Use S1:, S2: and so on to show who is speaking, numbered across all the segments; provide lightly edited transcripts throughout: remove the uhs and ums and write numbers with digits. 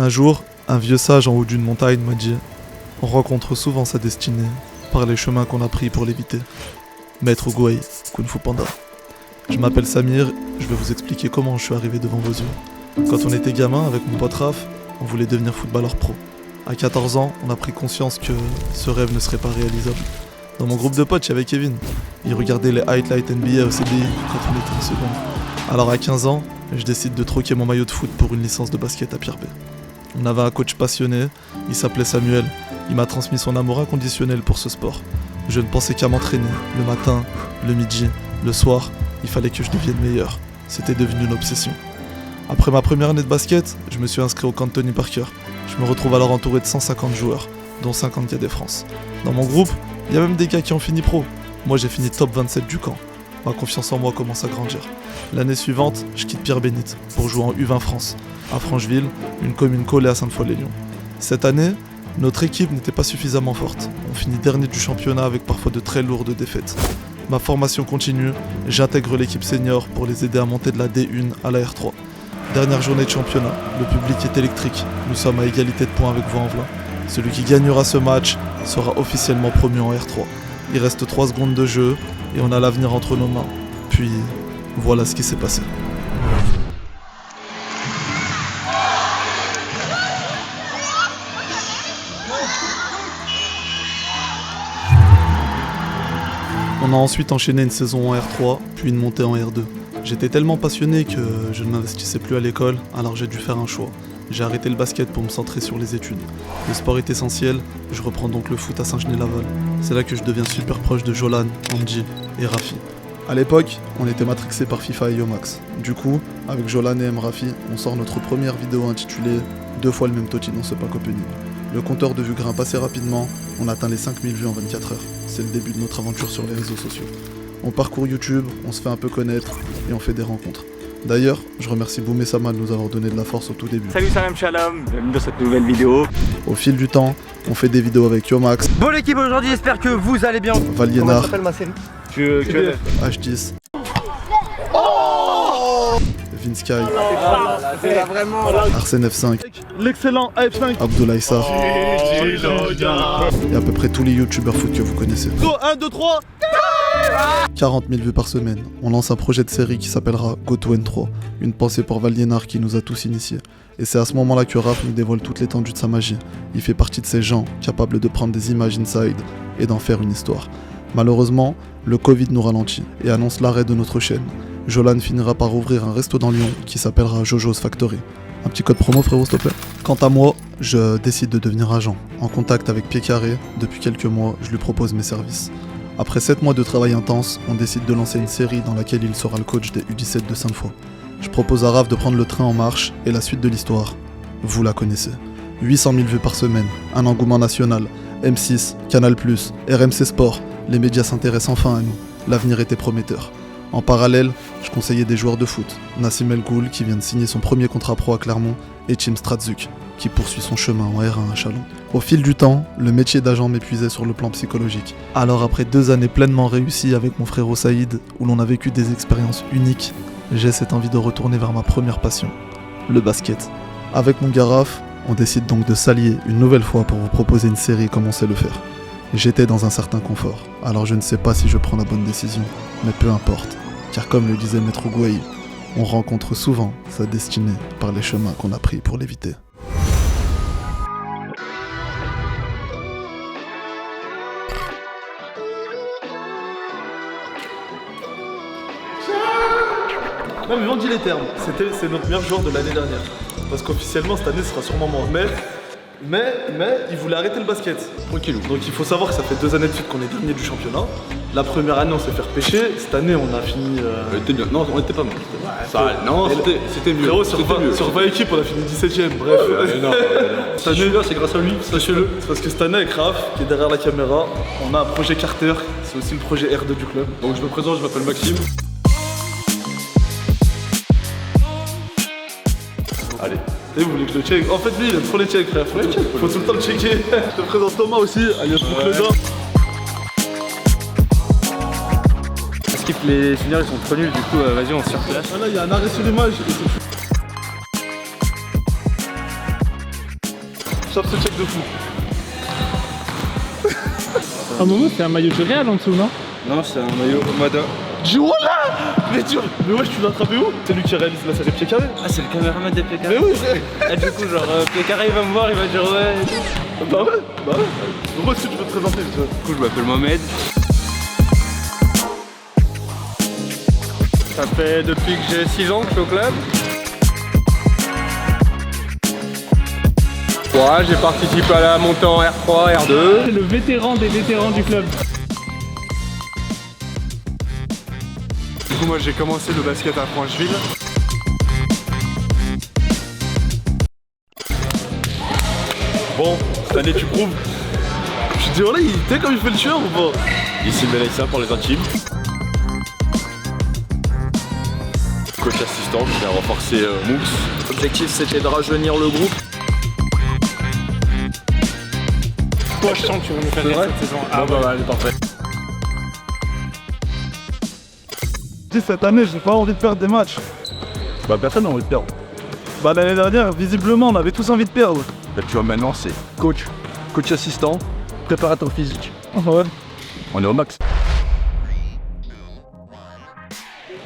S1: Un jour, un vieux sage en haut d'une montagne m'a dit « On rencontre souvent sa destinée par les chemins qu'on a pris pour l'éviter. » Maître Ougouaï, Kung Fu Panda. Je m'appelle Samir, je vais vous expliquer comment je suis arrivé devant vos yeux. Quand on était gamin avec mon pote Raph, on voulait devenir footballeur pro. À 14 ans, on a pris conscience que ce rêve ne serait pas réalisable. Dans mon groupe de potes, il y avait Kevin. Il regardait les highlights NBA au CDI quand on était en seconde. Alors à 15 ans, je décide de troquer mon maillot de foot pour une licence de basket à Pierre-Bay. On avait un coach passionné, il s'appelait Samuel. Il m'a transmis son amour inconditionnel pour ce sport. Je ne pensais qu'à m'entraîner, le matin, le midi, le soir, il fallait que je devienne meilleur. C'était devenu une obsession. Après ma première année de basket, je me suis inscrit au camp de Tony Parker. Je me retrouve alors entouré de 150 joueurs, dont 50 cadets France. Dans mon groupe, il y a même des gars qui ont fini pro. Moi j'ai fini top 27 du camp. Ma confiance en moi commence à grandir. L'année suivante, je quitte Pierre-Bénite pour jouer en U20 France, à Francheville, une commune collée à Sainte-Foy-les-Lyons. Cette année, notre équipe n'était pas suffisamment forte. On finit dernier du championnat avec parfois de très lourdes défaites. Ma formation continue, j'intègre l'équipe senior pour les aider à monter de la D1 à la R3. Dernière journée de championnat, le public est électrique, nous sommes à égalité de points avec Vaux-en-Velin. Celui qui gagnera ce match sera officiellement promu en R3. Il reste 3 secondes de jeu et on a l'avenir entre nos mains. Puis, voilà ce qui s'est passé. On a ensuite enchaîné une saison en R3, puis une montée en R2. J'étais tellement passionné que je ne m'investissais plus à l'école, alors j'ai dû faire un choix. J'ai arrêté le basket pour me centrer sur les études. Le sport est essentiel, je reprends donc le foot à Saint-Genis-Laval. C'est là que je deviens super proche de Jolan, Andy et Rafi. A l'époque, on était matrixés par FIFA et Yomax. Du coup, avec Jolan et Rafi, on sort notre première vidéo intitulée « 2 fois le même Toti dans ce pack opening ». Le compteur de vues grimpe assez rapidement, on atteint les 5000 vues en 24 heures. C'est le début de notre aventure sur les réseaux sociaux. On parcourt YouTube, on se fait un peu connaître et on fait des rencontres. D'ailleurs, je remercie Boum et Sama de nous avoir donné de la force au tout début.
S2: Salut Salam Shalom, bienvenue dans cette nouvelle vidéo.
S1: Au fil du temps, on fait des vidéos avec Yomax.
S2: Bon l'équipe aujourd'hui, j'espère que vous allez bien.
S1: Valiénar.
S2: Comment s'appelle ma série
S1: H10. Oh Vinsky.
S2: Vraiment.
S1: Arsène F5.
S3: L'excellent AF5.
S1: Abdoulaye Sarr. Et à peu près tous les youtubeurs foot que vous connaissez.
S3: 1, 2, 3.
S1: 40 000 vues par semaine. On lance un projet de série qui s'appellera GoTo N3. Une pensée pour Valiénar qui nous a tous initiés. Et c'est à ce moment-là que Raph nous dévoile toute l'étendue de sa magie. Il fait partie de ces gens capables de prendre des images inside et d'en faire une histoire. Malheureusement, le Covid nous ralentit et annonce l'arrêt de notre chaîne. Jolan finira par ouvrir un resto dans Lyon qui s'appellera Jojo's Factory. Un petit code promo frérot s'il te plaît. Quant à moi, je décide de devenir agent. En contact avec Pied Carré, depuis quelques mois, je lui propose mes services. Après 7 mois de travail intense, on décide de lancer une série dans laquelle il sera le coach des U17 de Sainte-Foy. Je propose à Raph de prendre le train en marche et la suite de l'histoire, vous la connaissez. 800 000 vues par semaine, un engouement national, M6, Canal+, RMC Sport, les médias s'intéressent enfin à nous, l'avenir était prometteur. En parallèle, je conseillais des joueurs de foot, Nassim El Ghoul qui vient de signer son premier contrat pro à Clermont et Tim Stratzuk qui poursuit son chemin en R1 à Chalon. Au fil du temps, le métier d'agent m'épuisait sur le plan psychologique. Alors après 2 années pleinement réussies avec mon frère Saïd, où l'on a vécu des expériences uniques, j'ai cette envie de retourner vers ma première passion, le basket. Avec mon gars Raph, on décide donc de s'allier une nouvelle fois pour vous proposer une série comme on sait le faire. J'étais dans un certain confort, alors je ne sais pas si je prends la bonne décision, mais peu importe, car comme le disait Maître Ougouaï, on rencontre souvent sa destinée par les chemins qu'on a pris pour l'éviter.
S3: Non mais on dit les termes, c'est notre meilleur joueur de l'année dernière. Parce qu'officiellement cette année ce sera sûrement moi. Mais il voulait arrêter le basket.
S2: Tranquillou.
S3: Donc il faut savoir que ça fait 2 années de suite qu'on est dernier du championnat. La première année on s'est fait repêcher, cette année on a fini...
S2: Non, on était pas mal. Non, c'était mieux.
S3: Frérot, sur 20 équipes on a fini 17ème, bref.
S2: Cette année là c'est grâce à lui, sachez-le.
S3: C'est parce que cette année avec Raph, qui est derrière la caméra, on a un projet Carter, c'est aussi le projet R2 du club.
S2: Donc je me présente, je m'appelle Maxime. Allez.
S3: Et vous voulez que je le check? En fait lui il aime trop les checks frère, faut tout le temps le checker. Je te présente Thomas aussi, alias Boucledin.
S2: Skip les seniors ils sont trop nuls, du coup vas-y on se surplace.
S3: Là il y a un arrêt sur l'image. Chope ce check de fou.
S4: À un moment, c'est un maillot du Real en dessous, non?
S2: Non, c'est un maillot Mada.
S3: Girola. Mais ouais, tu l'as attrapé où? C'est lui qui réalise la série pied carré.
S2: Ah, c'est le caméraman des pieds carrés.
S3: Mais oui, c'est...
S2: Ah, du coup, genre, pied carré, il va me voir, il va dire ouais. Et tout.
S3: Bah ouais. Pourquoi est-ce que tu veux te présenter, tu vois?
S2: Du coup, je m'appelle Mohamed. Ça fait depuis que j'ai 6 ans que je suis au club. Ouais, j'ai participé à la montée en R3, R2.
S4: C'est le vétéran des vétérans du club.
S5: Du coup, moi j'ai commencé le basket à Francheville.
S3: Bon, cette année tu prouves. Je te dis, voilà, t'es comme il fait le tueur ou pas?
S6: Ici Melaïssa pour les intimes. Coach assistant qui a renforcé Mooks.
S2: L'objectif c'était de rajeunir le groupe.
S4: Toi, je sens que tu vas nous faire rire cette saison. Ah
S6: Bon, bah, allez, parfait.
S3: Cette année, j'ai pas envie de perdre des matchs.
S6: Bah, personne n'a envie de perdre.
S3: Bah l'année dernière, visiblement, on avait tous envie de perdre.
S6: Bah, tu vois, maintenant c'est coach assistant, préparateur physique.
S3: Ouais.
S6: On est au max.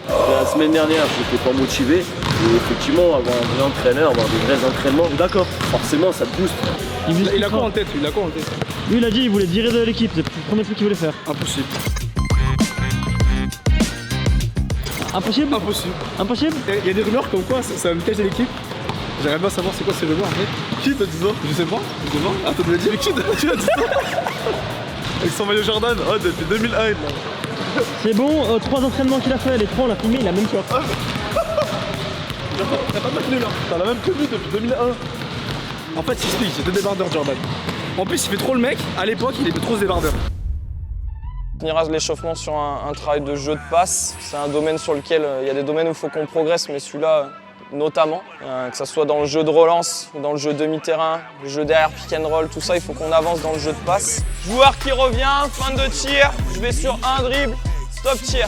S7: La semaine dernière, j'étais pas motivé. Et effectivement, avoir un vrai entraîneur, avoir des vrais entraînements, d'accord, forcément ça te booste.
S2: Il a quoi en tête?
S4: Lui, il a dit qu'il voulait virer de l'équipe. C'est le premier truc qu'il voulait faire.
S2: Impossible.
S4: Impossible?
S2: Impossible.
S4: Impossible?
S2: Il y a des rumeurs comme quoi ça va me cacher l'équipe. J'arrive pas à savoir c'est quoi ces rumeurs en fait.
S3: Qui t'a dit ça?
S2: Je sais pas.
S3: Ah, t'as déjà dit? Mais qui t'a dit ça? Avec son maillot Jordan? Oh, depuis 2001 là.
S4: C'est bon, 3 entraînements qu'il a fait, les 3 on l'a filmé, il a même choix.
S3: T'as pas maintenu là. T'as la même que lui depuis 2001.
S2: En fait, il explique, c'était débardeur Jordan. En plus, il fait trop le mec. À l'époque, il était trop ce débardeur.
S8: On finira l'échauffement sur un travail de jeu de passe. C'est un domaine sur lequel il y a des domaines où il faut qu'on progresse, mais celui-là notamment. Que ce soit dans le jeu de relance, dans le jeu demi-terrain, le jeu derrière pick and roll, tout ça, il faut qu'on avance dans le jeu de passe. Joueur qui revient, fin de tir, je vais sur un dribble, stop tir.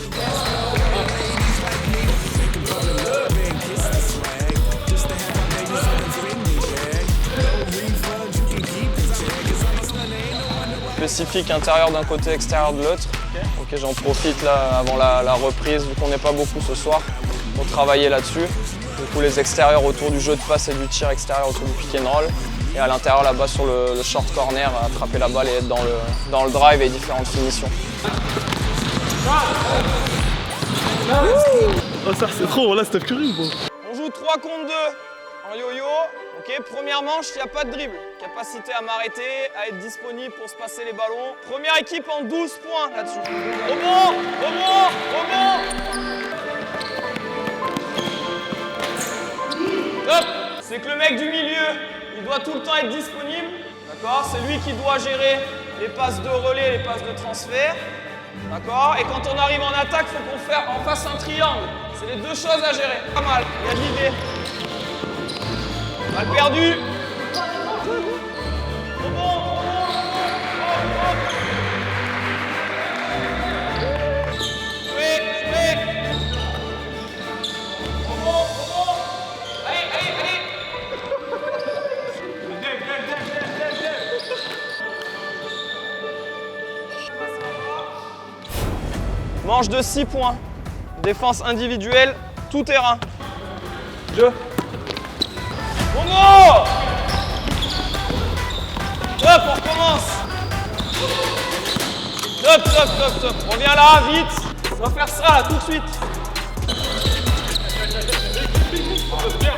S8: Spécifique intérieur d'un côté, extérieur de l'autre. Ok, j'en profite là avant la reprise, vu qu'on n'est pas beaucoup ce soir, pour travailler là-dessus. Du coup, les extérieurs autour du jeu de passe et du tir extérieur autour du pick and roll. Et à l'intérieur là-bas sur le short corner, attraper la balle et être dans le drive et différentes finitions.
S3: Oh, ça c'est trop, là Steph Curry bon.
S8: On joue 3 contre 2 en yo-yo. Ok, première manche, il n'y a pas de dribble. Capacité à m'arrêter, à être disponible pour se passer les ballons. Première équipe en 12 points là-dessus. Rebond. Top. C'est que le mec du milieu, il doit tout le temps être disponible. D'accord? C'est lui qui doit gérer les passes de relais, les passes de transfert. D'accord? Et quand on arrive en attaque, il faut qu'on fasse un triangle. C'est les 2 choses à gérer. Pas mal, il y a de l'idée. Balle perdue. Manche de 6 points. Défense individuelle, tout terrain. Jeu. Bongo! Top, on recommence. Top. Reviens là, vite. On va faire ça là, tout de suite. Défends, recule.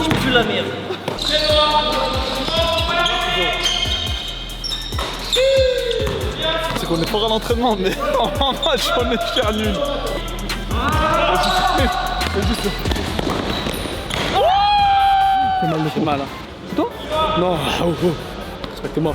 S7: Je pue la merde.
S3: C'est qu'on est fort à l'entraînement, mais en match on est faire nul.
S4: C'est mal. C'est toi?
S2: Non, respectez-moi.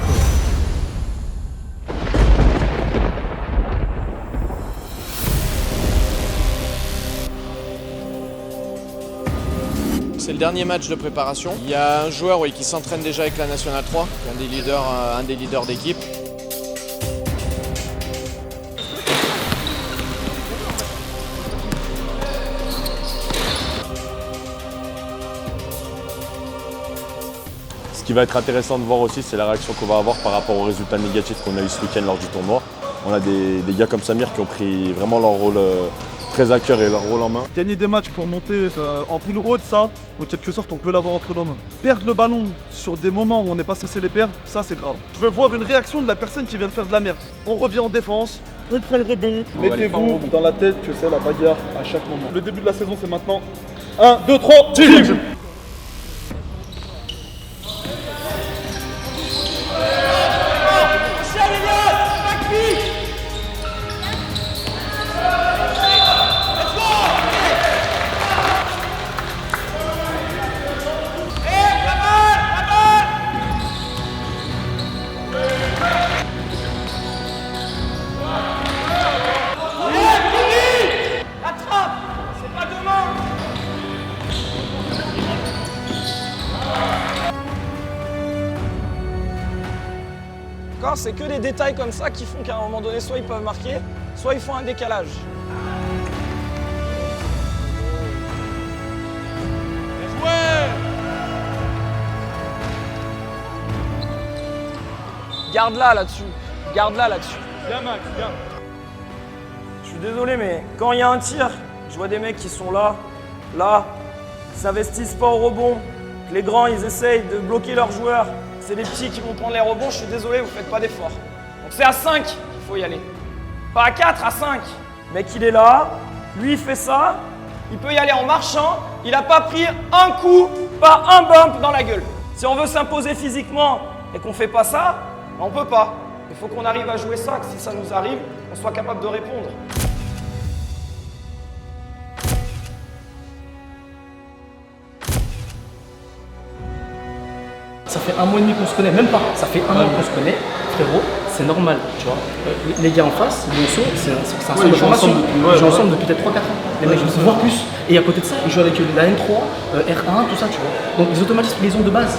S9: c'est le dernier match de préparation. Il y a un joueur qui s'entraîne déjà avec la Nationale 3, un des leaders d'équipe.
S7: Ce qui va être intéressant de voir aussi, c'est la réaction qu'on va avoir par rapport aux résultats négatifs qu'on a eu ce week-end lors du tournoi. On a des gars comme Samir qui ont pris vraiment leur rôle très à cœur et leur rôle en main.
S3: Gagner des matchs pour monter en pile haute, ça, en quelque sorte, on peut l'avoir entre nos mains. Perdre le ballon sur des moments où on n'est pas censé les perdre, ça c'est grave. Je veux voir une réaction de la personne qui vient de faire de la merde. On revient en défense. Mettez-vous dans la tête que c'est la bagarre à chaque moment. Le début de la saison, c'est maintenant. 1, 2, 3, team.
S8: C'est que des détails comme ça qui font qu'à un moment donné, soit ils peuvent marquer, soit ils font un décalage. Garde-la là-dessus. Garde-la là-dessus.
S2: Bien Max, bien.
S8: Je suis désolé, mais quand il y a un tir, je vois des mecs qui sont là, qui s'investissent pas au rebond, que les grands ils essayent de bloquer leurs joueurs. C'est les petits qui vont prendre les rebonds, je suis désolé, vous faites pas d'efforts. Donc c'est à 5 qu'il faut y aller. Pas à 4, à 5. Le mec il est là, lui il fait ça, il peut y aller en marchant, il n'a pas pris un coup, pas un bump dans la gueule. Si on veut s'imposer physiquement et qu'on fait pas ça, on peut pas. Il faut qu'on arrive à jouer ça, que si ça nous arrive, on soit capable de répondre.
S10: Ça fait un mois et demi qu'on se connaît, même pas, ça fait un mois qu'on se connaît, frérot, c'est normal, tu vois. Les gars en face, c'est un centre de formation, ils jouent ensemble depuis peut-être 3-4 ans, les mecs, voire plus. Et à côté de ça, ils jouent avec la N3, R1, tout ça, tu vois. Donc les automatismes, ils les ont de base.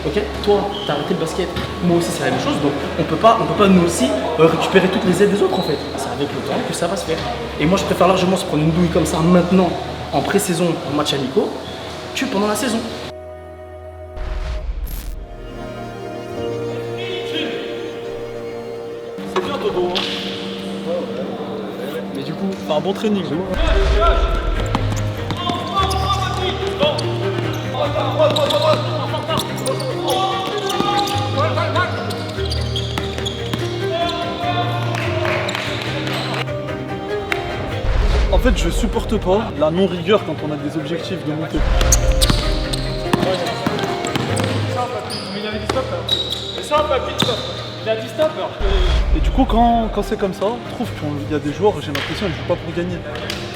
S10: Ok, toi, t'as arrêté le basket, moi aussi c'est la même chose, donc on peut pas nous aussi récupérer toutes les aides des autres en fait. C'est avec le temps que ça va se faire. Et moi je préfère largement se prendre une douille comme ça maintenant, en pré-saison, en match amicaux, que pendant la saison.
S3: C'est bien Todo, hein. Mais du coup, un bon training. En fait, je supporte pas la non-rigueur quand on a des objectifs de montée.
S2: Mais il y avait du stop là. C'est ça, papy, stop. Il a dit stop alors.
S3: Et du coup, quand c'est comme ça, je trouve qu'il y a des joueurs, j'ai l'impression qu'ils jouent pas pour gagner.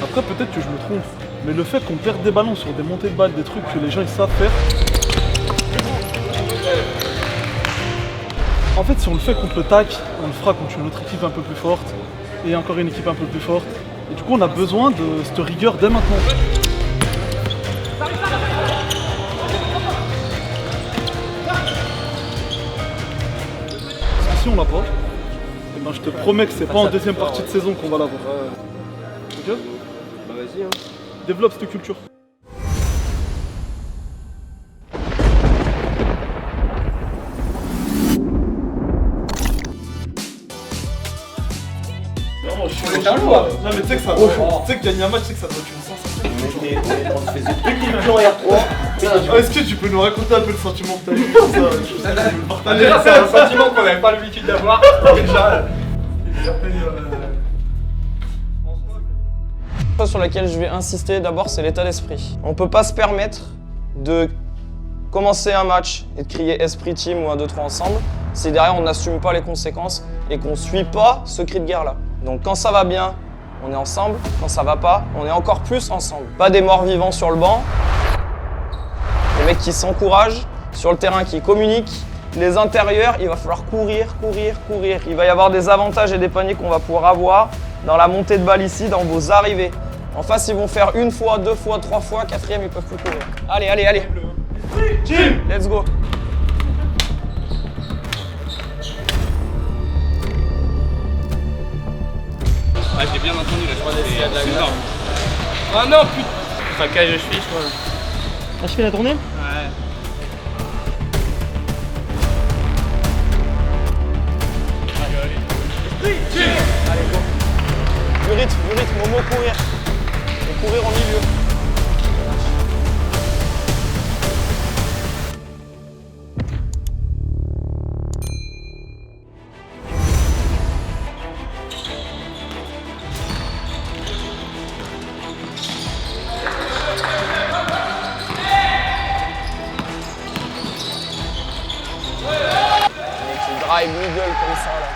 S3: Après, peut-être que je me trompe, mais le fait qu'on perde des ballons sur des montées de balles, des trucs que les gens ils savent faire. En fait, si on le fait contre le TAC, on le fera contre une autre équipe un peu plus forte, et encore une équipe un peu plus forte. Et du coup, on a besoin de cette rigueur dès maintenant. Parce que si on l'a pas, eh ben je te promets que c'est pas en deuxième partie de saison qu'on va l'avoir. Ok ?
S7: Bah vas-y hein.
S3: Développe cette culture. Non mais tu sais que ça tu sais que gagner un match, tu sais que ça doit être une sensation.
S7: On se faisait plus culture hier 3.
S3: Est-ce que tu peux nous raconter un peu le sentiment que t'as eu
S2: C'est un sentiment qu'on n'avait pas l'habitude d'avoir. Déjà,
S8: chose sur laquelle je vais insister d'abord, c'est l'état d'esprit. On peut pas se permettre de commencer un match et de crier esprit team ou 1, 2, 3 ensemble si derrière on n'assume pas les conséquences et qu'on suit pas ce cri de guerre là. Donc quand ça va bien, on est ensemble, quand ça va pas, on est encore plus ensemble. Pas des morts vivants sur le banc, des mecs qui s'encouragent, sur le terrain qui communiquent. Les intérieurs, il va falloir courir. Il va y avoir des avantages et des paniers qu'on va pouvoir avoir dans la montée de balle ici, dans vos arrivées. En face, ils vont faire 1 fois, 2 fois, 3 fois, 4e, ils peuvent plus courir. Allez, allez, allez. Let's go.
S2: Ah, j'ai bien entendu, là, je crois que c'est énorme. Oh non, putain. Craquage de cheville, je crois.
S4: La cheville a tourné?
S2: Ouais.
S8: Allez, go. Du rythme, Momo courir. Et courir en milieu. Drive middle comme ça là.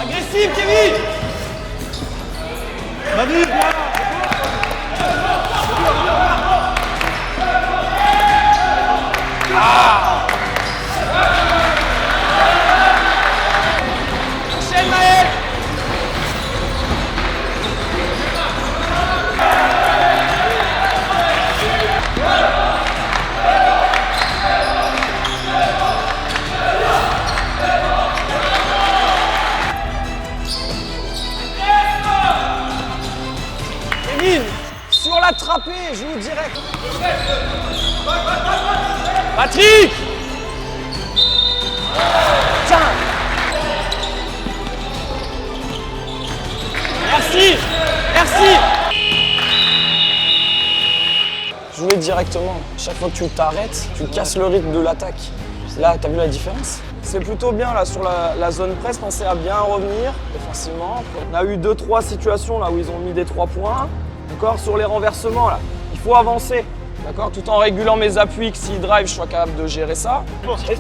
S8: Agressif Kevin. Enchaîne Maël. Sur l'attraper, joue direct. Patrick. Tiens. Merci. Merci. Jouer directement. Chaque fois que tu t'arrêtes, tu casses le rythme de l'attaque. Là, t'as vu la différence? C'est plutôt bien là sur la zone presse, pensez à bien revenir défensivement. On a eu 2-3 situations là où ils ont mis des 3 points. D'accord, sur les renversements là, il faut avancer, d'accord, tout en régulant mes appuis, que s'ils drive, je sois capable de gérer ça. Esprit,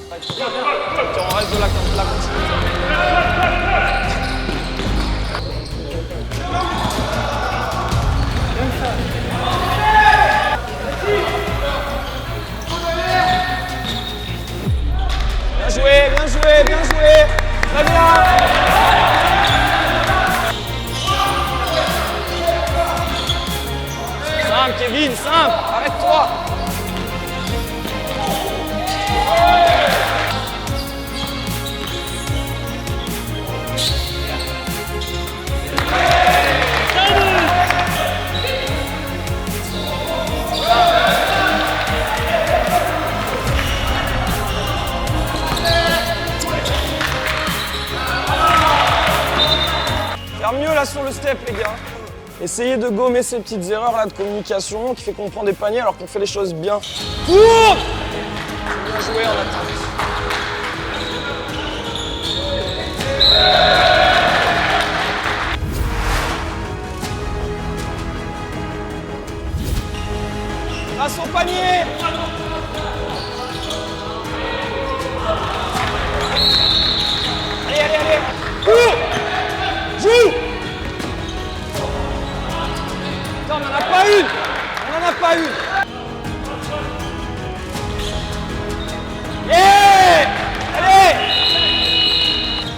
S8: on reste de la continuité. Bien joué, bien joué, bien joué, très bien. Simple, Kevin, simple, arrête-toi. Faire mieux là sur le step, les gars. Essayez de gommer ces petites erreurs là de communication qui fait qu'on prend des paniers alors qu'on fait les choses bien. Cours! Bien joué en attaque. Passe au panier! Allez, allez, allez! Cours! Joue! On n'en a pas une! On n'en a pas une! Yeah! Allez!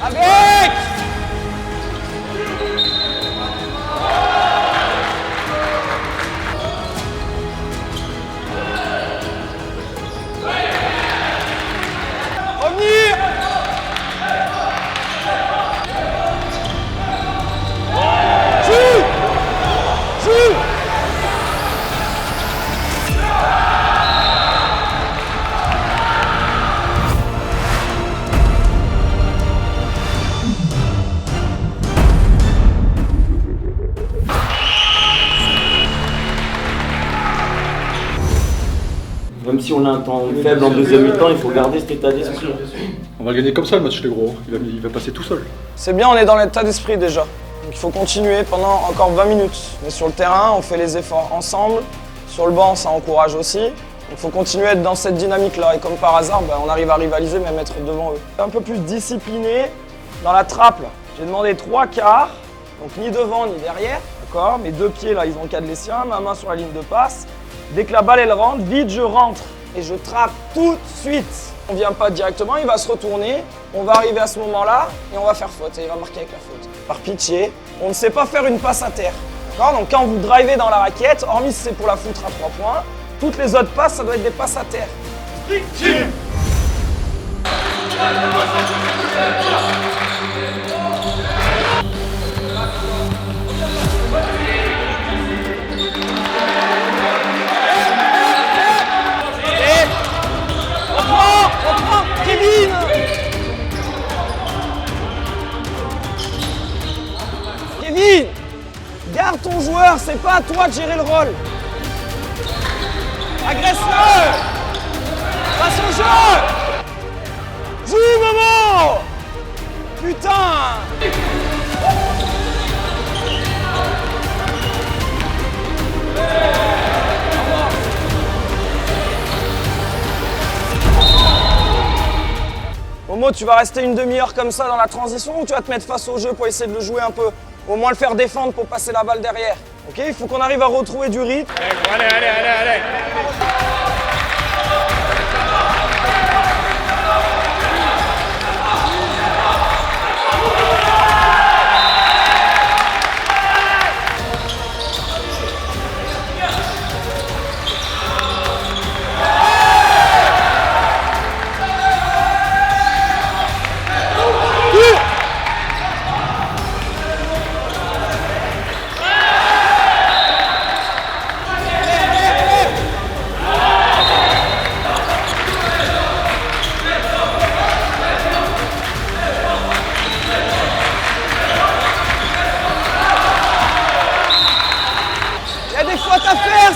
S8: Avec! Revenir! Joue! Joue!
S11: Même si on a un temps faible en deuxième mi-temps, il faut garder cet état d'esprit.
S5: On va le gagner comme ça le match les gros, il va passer tout seul.
S8: C'est bien, on est dans l'état d'esprit déjà. Donc il faut continuer pendant encore 20 minutes. On est sur le terrain, on fait les efforts ensemble. Sur le banc, ça encourage aussi. Il faut continuer à être dans cette dynamique-là. Et comme par hasard, on arrive à rivaliser, même être devant eux. Un peu plus discipliné dans la trappe. J'ai demandé 3 quarts, donc ni devant ni derrière. Mes 2 pieds là, ils ont le cas de les siens, ma main sur la ligne de passe. Dès que la balle elle rentre, vite je rentre. et je trappe tout de suite. On vient pas directement, il va se retourner, on va arriver à ce moment-là et on va faire faute et il va marquer avec la faute. Par pitié, on ne sait pas faire une passe à terre. D'accord? Donc quand vous drivez dans la raquette, hormis si c'est pour la foutre à 3 points, toutes les autres passes, ça doit être des passes à terre. Pitié. On prend Kevin. Kevin, garde ton joueur, c'est pas à toi de gérer le rôle. Agresse-le. Passe au jeu. Joue, Momo. Putain. Momo, tu vas rester une demi-heure comme ça dans la transition ou tu vas te mettre face au jeu pour essayer de le jouer un peu? Au moins le faire défendre pour passer la balle derrière. Ok, il faut qu'on arrive à retrouver du rythme. Allez.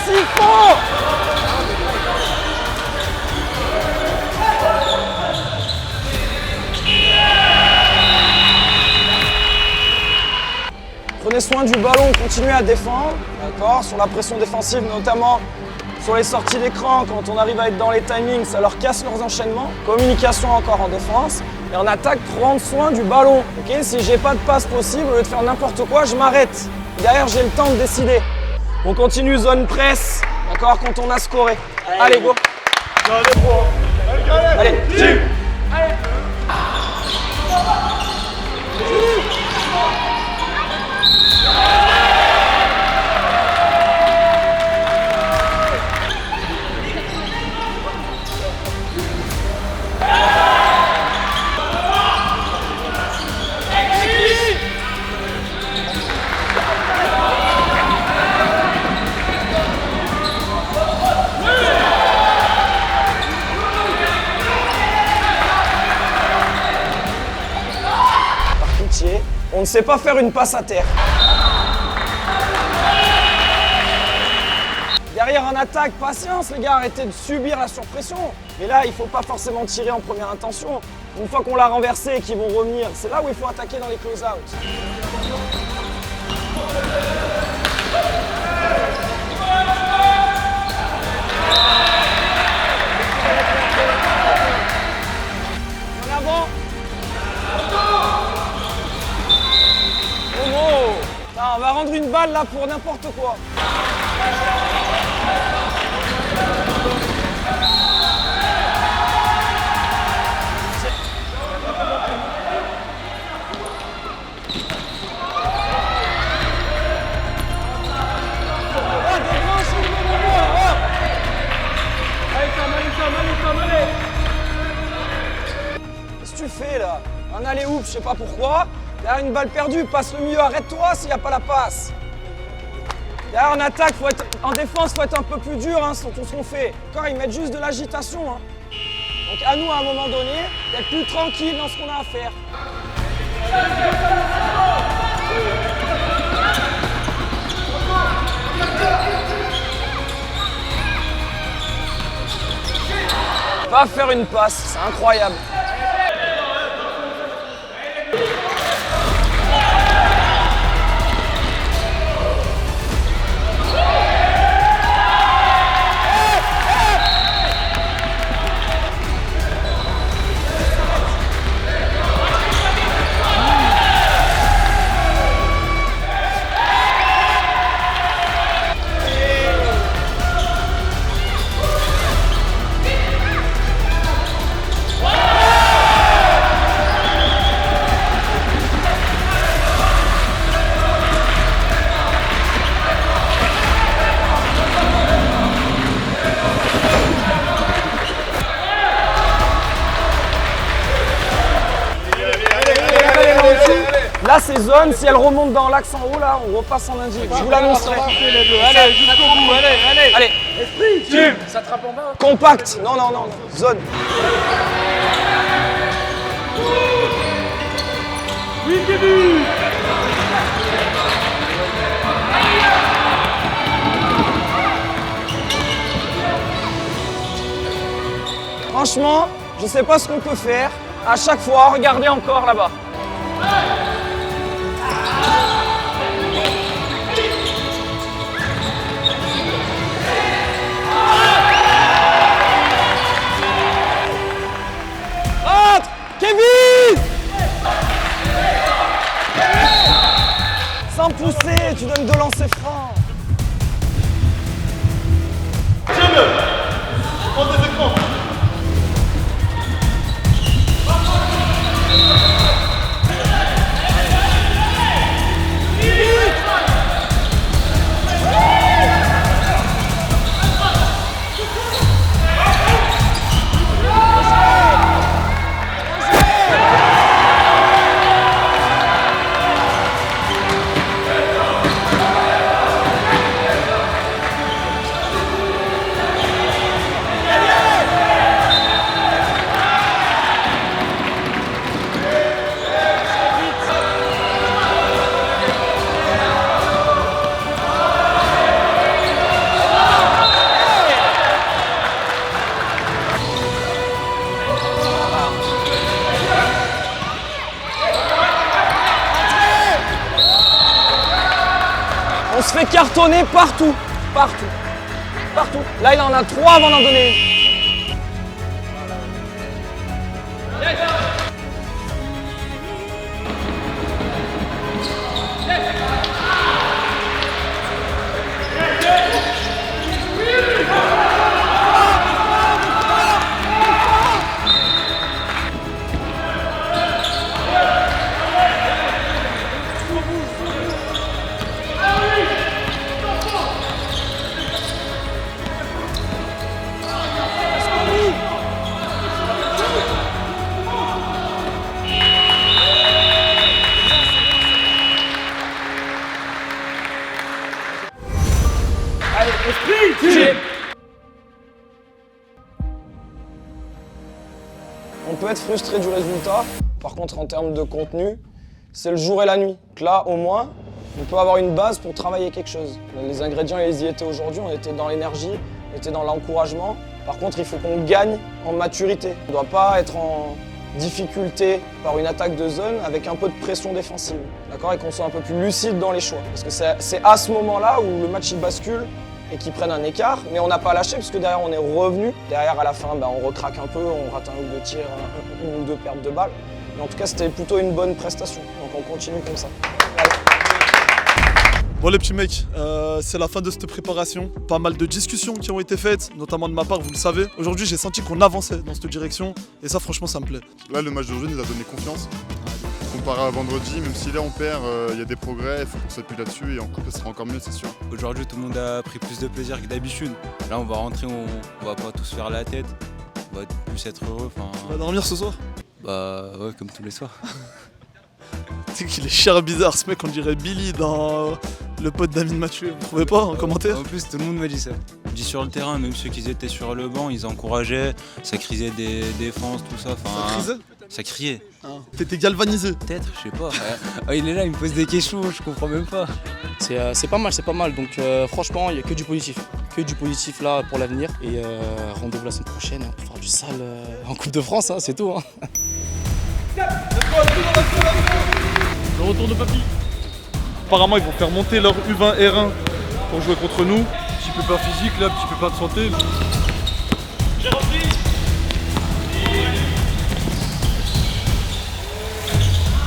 S8: S'il faut. Prenez soin du ballon, continuez à défendre, d'accord, sur la pression défensive, notamment sur les sorties d'écran, quand on arrive à être dans les timings, ça leur casse leurs enchaînements. Communication encore en défense. Et en attaque, prendre soin du ballon. Ok, si j'ai pas de passe possible, au lieu de faire n'importe quoi, je m'arrête. Derrière, j'ai le temps de décider. On continue zone presse, d'accord, quand on a scoré. Allez, go. Allez, tue. Allez. On ne sait pas faire une passe à terre. Derrière en attaque, patience les gars, arrêtez de subir la surpression. Mais là, il ne faut pas forcément tirer en première intention. Une fois qu'on l'a renversé et qu'ils vont revenir, c'est là où il faut attaquer dans les close-out. En avant. On va rendre une balle là pour n'importe quoi. Qu'est-ce que tu fais là? Un aller-oop, je sais pas pourquoi. Derrière une balle perdue, passe le milieu, arrête-toi s'il n'y a pas la passe. Derrière en attaque, en défense, faut être un peu plus dur hein, sur tout ce qu'on fait. Encore, ils mettent juste de l'agitation. Hein. Donc à nous, à un moment donné, d'être plus tranquille dans ce qu'on a à faire. Va faire une passe, c'est incroyable. les zones, si elles remontent dans l'axe en haut là, on repasse en individu. Je vous l'annoncerai.
S3: Allez, jusqu'au bout, allez.
S8: Allez.
S3: Esprit,
S8: Ça trappe en bas. Compact. Non. Zone.
S3: oui, début.
S8: Franchement, je sais pas ce qu'on peut faire. À chaque fois, regardez encore là-bas. Rentre, Kevin! Sans pousser, tu donnes 2 lancers francs.
S3: Tiens-le. Prends des écrans.
S8: On se fait cartonner partout. Là, il en a 3 avant d'en donner une. On peut être frustré du résultat, par contre en termes de contenu, c'est le jour et la nuit. Donc là, au moins, on peut avoir une base pour travailler quelque chose. Les ingrédients, ils y étaient aujourd'hui, on était dans l'énergie, on était dans l'encouragement. Par contre, il faut qu'on gagne en maturité. On ne doit pas être en difficulté par une attaque de zone avec un peu de pression défensive. D'accord ? Et qu'on soit un peu plus lucide dans les choix. Parce que c'est à ce moment-là où le match il bascule et qu'ils prennent un écart, mais on n'a pas lâché parce que derrière on est revenu. Derrière à la fin, on recraque un peu, on rate un ou deux tirs, une ou deux pertes de balles. Mais en tout cas, c'était plutôt une bonne prestation. Donc on continue comme ça. Allez.
S1: Bon les petits mecs, c'est la fin de cette préparation. Pas mal de discussions qui ont été faites, notamment de ma part, vous le savez. Aujourd'hui j'ai senti qu'on avançait dans cette direction et ça franchement ça me plaît.
S12: Là le match d'aujourd'hui nous a donné confiance. Comparé à vendredi, même si là on perd, il y a des progrès, il faut qu'on s'appuie là-dessus et en coupe ça sera encore mieux c'est sûr.
S13: Aujourd'hui tout le monde a pris plus de plaisir que d'habitude. Là on va rentrer, on va pas tous faire la tête, on va plus être heureux.
S1: On va dormir ce soir?
S13: Bah ouais, comme tous les soirs.
S1: Tu sais qu'il est cher bizarre ce mec, on dirait Billy dans le pote d'Amine Mathieu, vous trouvez pas en commentaire?
S13: En plus tout le monde m'a dit ça. Je dis sur le terrain, même ceux qui étaient sur le banc, ils encourageaient, ça criait des défenses, tout ça.
S1: Ça crisait?
S13: Ça criait.
S1: Ah. T'étais galvanisé?
S13: Peut-être, je sais pas. Il est là, il me pose des questions, je comprends même pas.
S10: C'est pas mal. Donc franchement, il n'y a que du positif. Que du positif là pour l'avenir. Et rendez-vous la semaine prochaine pour faire du sale en Coupe de France, hein, c'est tout. Hein.
S3: Le retour de Papy. Apparemment, ils vont faire monter leur U20 R1 pour jouer contre nous.
S5: Petit pépin physique, là, petit pépin de santé.
S3: J'ai repris.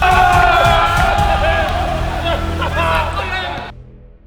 S5: Ah